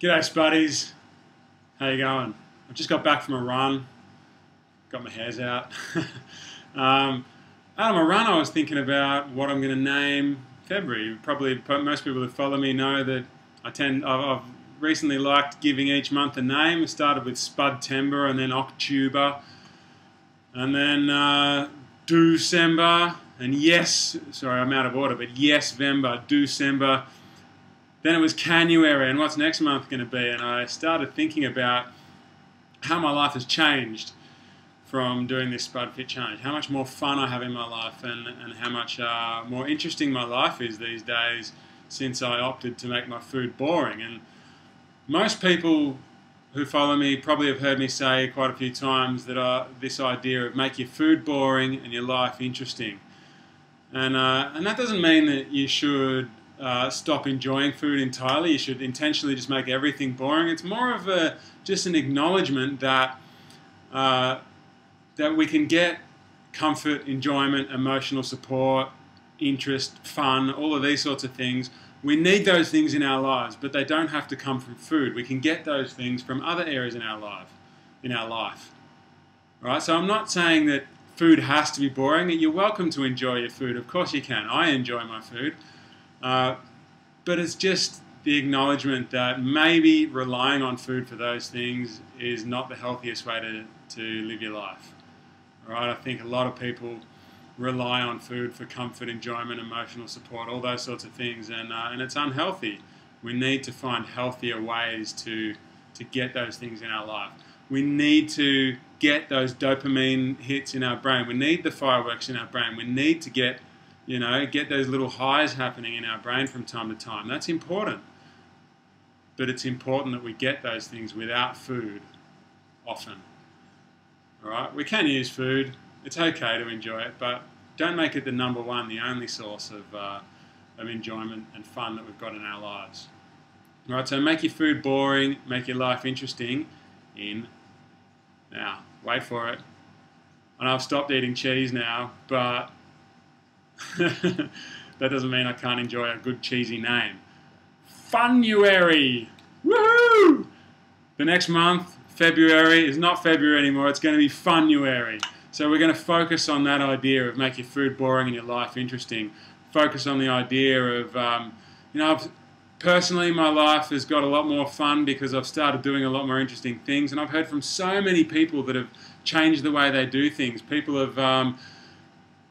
G'day Spuddies, how you going? I just got back from a run, got my hairs out. Out of my run I was thinking about what I'm going to name February. Probably most people who follow me know that I've recently liked giving each month a name. I started with Spudtember and then October and then December and sorry I'm out of order, but Yesvember, December. Then it was January, and what's next month going to be? And I started thinking about how my life has changed from doing this Spud Fit Challenge, how much more fun I have in my life and how much more interesting my life is these days since I opted to make my food boring. And most people who follow me probably have heard me say quite a few times that this idea of make your food boring and your life interesting. And that doesn't mean that you should stop enjoying food entirely. You should intentionally just make everything boring. It's more of just an acknowledgement that that we can get comfort, enjoyment, emotional support, interest, fun, all of these sorts of things. We need those things in our lives, but they don't have to come from food. We can get those things from other areas in our life. All right? So I'm not saying that food has to be boring. You're welcome to enjoy your food. Of course you can. I enjoy my food. But it's just the acknowledgement that maybe relying on food for those things is not the healthiest way to live your life. All right? I think a lot of people rely on food for comfort, enjoyment, emotional support, all those sorts of things, and it's unhealthy. We need to find healthier ways to get those things in our life. We need to get those dopamine hits in our brain. We need the fireworks in our brain. We need to get those little highs happening in our brain from time to time. That's important. But it's important that we get those things without food often. All right? We can use food. It's okay to enjoy it, but don't make it the number one, the only source of enjoyment and fun that we've got in our lives. All right, so make your food boring, make your life interesting now, wait for it. I know I've stopped eating cheese now, but that doesn't mean I can't enjoy a good cheesy name. FUNruary! Woohoo! The next month, February, is not February anymore, it's going to be FUNruary. So we're going to focus on that idea of make your food boring and your life interesting. Focus on the idea of, personally my life has got a lot more fun because I've started doing a lot more interesting things, and I've heard from so many people that have changed the way they do things. People have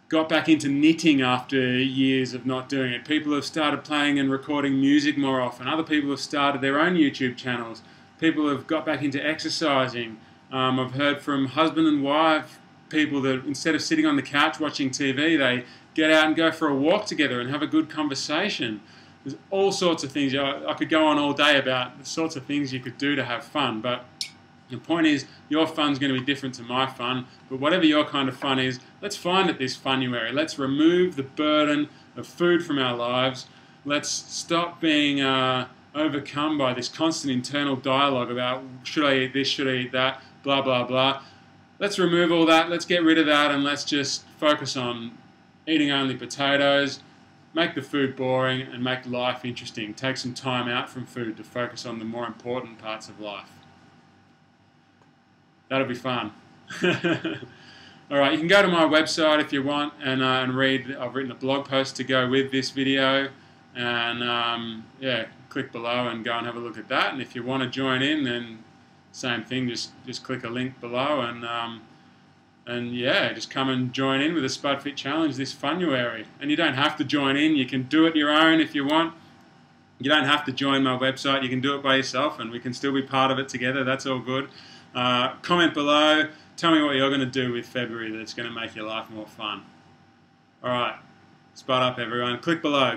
got back into knitting after years of not doing it. People have started playing and recording music more often. Other people have started their own YouTube channels. People have got back into exercising. I've heard from husband and wife people that instead of sitting on the couch watching TV, they get out and go for a walk together and have a good conversation. There's all sorts of things. I could go on all day about the sorts of things you could do to have fun, but the point is, your fun's going to be different to my fun, but whatever your kind of fun is, let's find it this FUNruary. Let's remove the burden of food from our lives. Let's stop being overcome by this constant internal dialogue about should I eat this, should I eat that, blah, blah, blah. Let's remove all that, let's get rid of that, and let's just focus on eating only potatoes, make the food boring, and make life interesting. Take some time out from food to focus on the more important parts of life. That'll be fun. Alright, you can go to my website if you want and read. I've written a blog post to go with this video, and yeah, click below and go and have a look at that. And if you want to join in, then same thing, just click a link below and yeah, just come and join in with the Spud Fit Challenge this FUNruary. And you don't have to join in, you can do it your own if you want. You don't have to join my website, you can do it by yourself and we can still be part of it together, that's all good. Comment below, tell me what you're going to do with February that's going to make your life more fun. Alright, spud up everyone, click below.